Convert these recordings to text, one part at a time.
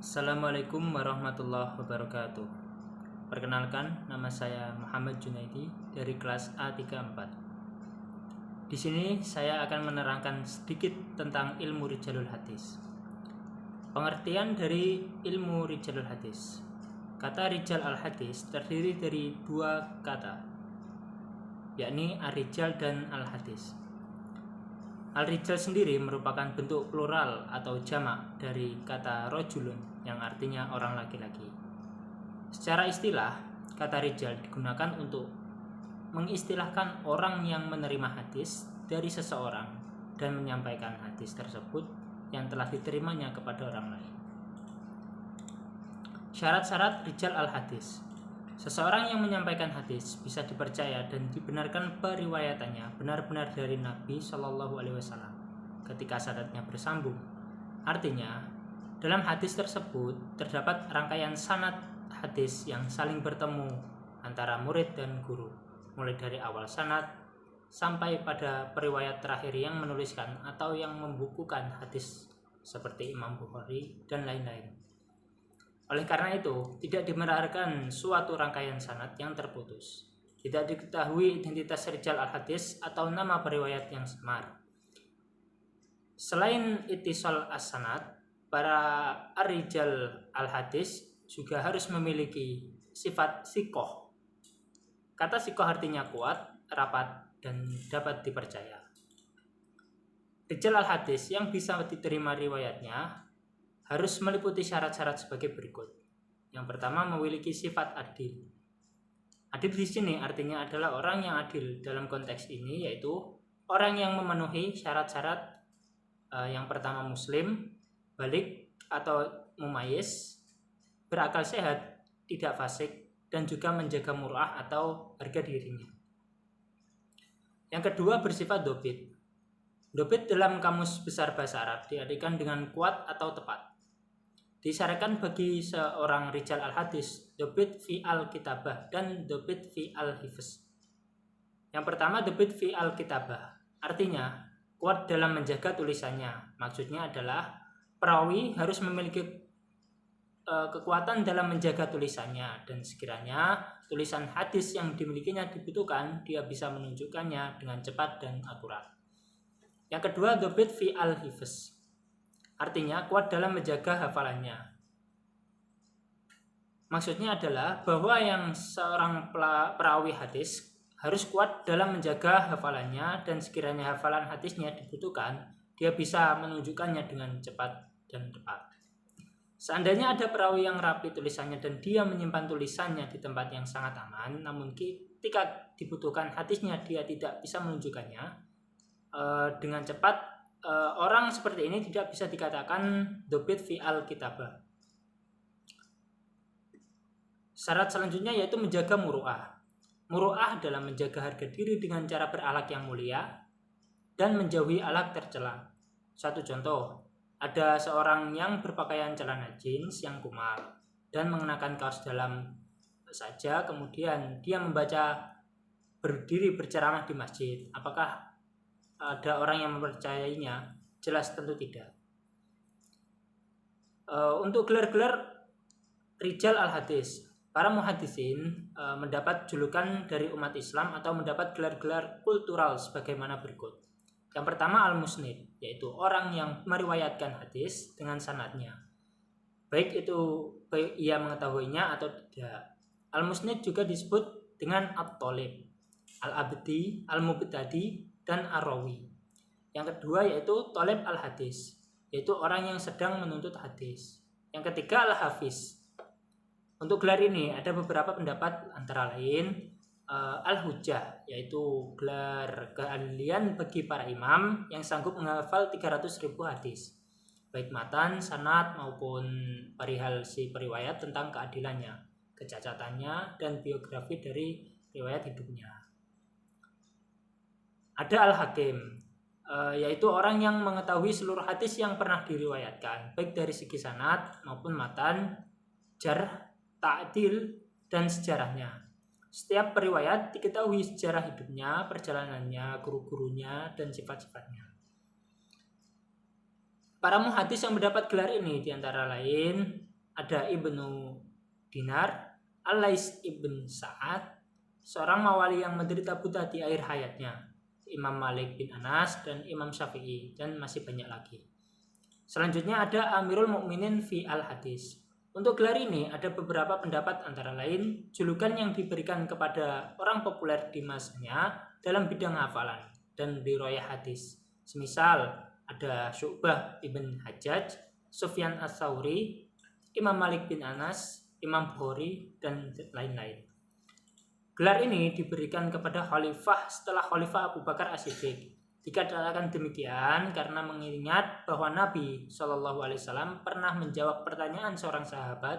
Assalamualaikum warahmatullahi wabarakatuh. Perkenalkan, nama saya Muhammad Junaidi dari kelas A34. Di sini saya akan menerangkan sedikit tentang ilmu Rijalul Hadis. Pengertian dari ilmu Rijalul Hadis. Kata Rijal al-Hadis terdiri dari dua kata, yakni ar-rijal dan al-hadis. Al-rijal sendiri merupakan bentuk plural atau jamak dari kata rojulun yang artinya orang laki-laki. Secara istilah, kata rijal digunakan untuk mengistilahkan orang yang menerima hadis dari seseorang dan menyampaikan hadis tersebut yang telah diterimanya kepada orang lain. Syarat-syarat rijal al-hadis. Seseorang yang menyampaikan hadis bisa dipercaya dan dibenarkan periwayatannya benar-benar dari Nabi Shallallahu Alaihi Wasallam ketika sanadnya bersambung. Artinya, dalam hadis tersebut terdapat rangkaian sanad hadis yang saling bertemu antara murid dan guru, mulai dari awal sanad sampai pada periwayat terakhir yang menuliskan atau yang membukukan hadis seperti Imam Bukhari dan lain-lain. Oleh karena itu, tidak dibenarkan suatu rangkaian sanad yang terputus. Tidak diketahui identitas rijal al-hadis atau nama periwayat yang samar. Selain ittisal as-sanad, para ar-rijal al-hadis juga harus memiliki sifat sikoh. Kata sikoh artinya kuat, rapat, dan dapat dipercaya. Rijal al-hadis yang bisa diterima riwayatnya harus meliputi syarat-syarat sebagai berikut. Yang pertama, memiliki sifat adil. Adil di sini artinya adalah orang yang adil dalam konteks ini, yaitu orang yang memenuhi syarat-syarat yang pertama muslim, balik atau mumayyiz, berakal sehat, tidak fasik, dan juga menjaga murah atau harga dirinya. Yang kedua, bersifat dobit. Dobit dalam Kamus Besar Bahasa Arab diartikan dengan kuat atau tepat. Disyaratkan bagi seorang rijal al-hadis dobit fi al-kitabah dan dobit fi al-hifz. Yang pertama, dobit fi al-kitabah artinya kuat dalam menjaga tulisannya. Maksudnya adalah perawi harus memiliki kekuatan dalam menjaga tulisannya, dan sekiranya tulisan hadis yang dimilikinya dibutuhkan, dia bisa menunjukkannya dengan cepat dan akurat. Yang kedua, dobit fi al-hifz artinya kuat dalam menjaga hafalannya. Maksudnya adalah bahwa yang seorang perawi hadis harus kuat dalam menjaga hafalannya, dan sekiranya hafalan hadisnya dibutuhkan, dia bisa menunjukkannya dengan cepat dan tepat. Seandainya ada perawi yang rapi tulisannya dan dia menyimpan tulisannya di tempat yang sangat aman, namun ketika dibutuhkan hadisnya dia tidak bisa menunjukkannya dengan cepat, orang seperti ini tidak bisa dikatakan dobit fi al-kitabah. Syarat selanjutnya yaitu menjaga muru'ah. Muru'ah adalah menjaga harga diri dengan cara berakhlak yang mulia dan menjauhi akhlak tercela. Satu contoh, ada seorang yang berpakaian celana jeans yang kumal dan mengenakan kaos dalam saja, kemudian dia membaca berdiri berceramah di masjid. Apakah ada orang yang mempercayainya? Jelas tentu tidak. Untuk gelar-gelar rijal al-hadis, para muhaddisin mendapat julukan dari umat Islam atau mendapat gelar-gelar kultural sebagaimana berikut. Yang pertama, al-musnid, yaitu orang yang meriwayatkan hadis dengan sanadnya, baik ia mengetahuinya atau tidak. Al-musnid juga disebut dengan at-talib, al-abdi, al-mubtadi, dan ar-rawi. Yang kedua yaitu talib al-hadis, yaitu orang yang sedang menuntut hadis. Yang ketiga, al-hafiz. Untuk gelar ini ada beberapa pendapat, antara lain al-hujjah, yaitu gelar keahlian bagi para imam yang sanggup menghafal 300.000 hadis, baik matan, sanad maupun perihal si periwayat tentang keadilannya, kecacatannya, dan biografi dari riwayat hidupnya. Ada al-hakim, yaitu orang yang mengetahui seluruh hadis yang pernah diriwayatkan, baik dari segi sanad maupun matan, jarh, ta'dil, dan sejarahnya. Setiap periwayat diketahui sejarah hidupnya, perjalanannya, guru-gurunya, dan sifat-sifatnya. Para muhadis yang mendapat gelar ini diantara lain ada Ibnu Dinar, Al-Lais ibn Sa'ad, seorang mawali yang menderita buta di akhir hayatnya, Imam Malik bin Anas dan Imam Syafi'i, dan masih banyak lagi. Selanjutnya ada Amirul Mukminin fi al-Hadis. Untuk gelar ini ada beberapa pendapat, antara lain julukan yang diberikan kepada orang populer di masanya dalam bidang hafalan dan riwayat hadis. Semisal ada Syu'bah ibn Hajjaj, Sufyan Ats-Tsauri, Imam Malik bin Anas, Imam Bukhari, dan lain-lain. Gelar ini diberikan kepada khalifah setelah Khalifah Abu Bakar As-Siddiq. Dikatakan demikian karena mengingat bahwa Nabi SAW pernah menjawab pertanyaan seorang sahabat,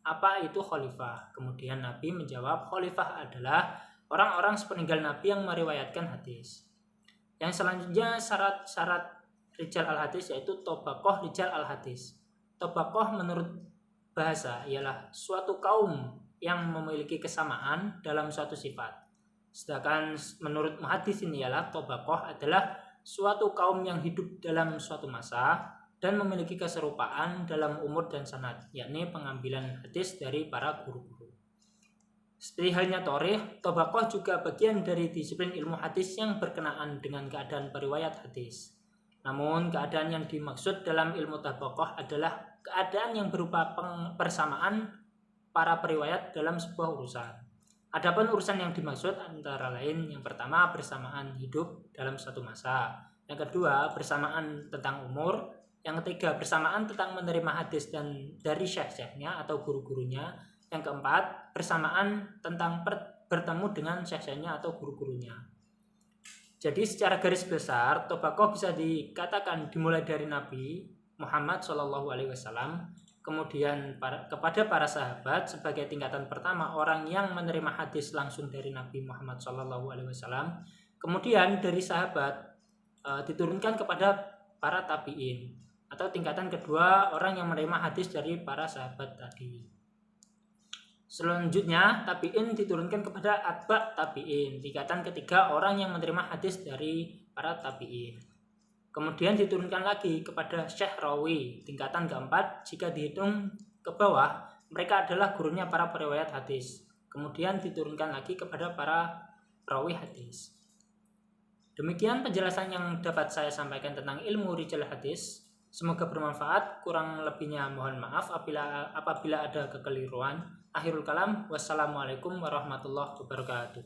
apa itu khalifah? Kemudian Nabi menjawab, khalifah adalah orang-orang sepeninggal Nabi yang meriwayatkan hadis. Yang selanjutnya syarat-syarat rijal al-hadis yaitu tobaqoh rijal al-hadis. Tobaqoh menurut bahasa ialah suatu kaum yang memiliki kesamaan dalam suatu sifat. Sedangkan menurut muhadis ini ialah tobaqoh adalah suatu kaum yang hidup dalam suatu masa dan memiliki keserupaan dalam umur dan sanad, yakni pengambilan hadis dari para guru-guru. Seperti halnya Thorih, tobaqoh juga bagian dari disiplin ilmu hadis yang berkenaan dengan keadaan periwayat hadis. Namun keadaan yang dimaksud dalam ilmu tobaqoh adalah keadaan yang berupa persamaan para periwayat dalam sebuah urusan. Adapun urusan yang dimaksud antara lain, yang pertama bersamaan hidup dalam satu masa, yang kedua bersamaan tentang umur, yang ketiga bersamaan tentang menerima hadis dan dari syekh-syekhnya atau guru-gurunya, yang keempat bersamaan tentang bertemu dengan syekh-syekhnya atau guru-gurunya. Jadi secara garis besar tobaqoh bisa dikatakan dimulai dari Nabi Muhammad SAW, kemudian kepada para sahabat sebagai tingkatan pertama orang yang menerima hadis langsung dari Nabi Muhammad SAW. Kemudian dari sahabat diturunkan kepada para tabi'in, atau tingkatan kedua orang yang menerima hadis dari para sahabat tadi. Selanjutnya tabi'in diturunkan kepada atba' tabi'in, tingkatan ketiga orang yang menerima hadis dari para tabi'in. Kemudian diturunkan lagi kepada syekh rawi, tingkatan keempat. Jika dihitung ke bawah, mereka adalah gurunya para periwayat hadis. Kemudian diturunkan lagi kepada para rawi hadis. Demikian penjelasan yang dapat saya sampaikan tentang ilmu rijal hadis. Semoga bermanfaat. Kurang lebihnya mohon maaf apabila ada kekeliruan. Akhirul kalam, wassalamualaikum warahmatullahi wabarakatuh.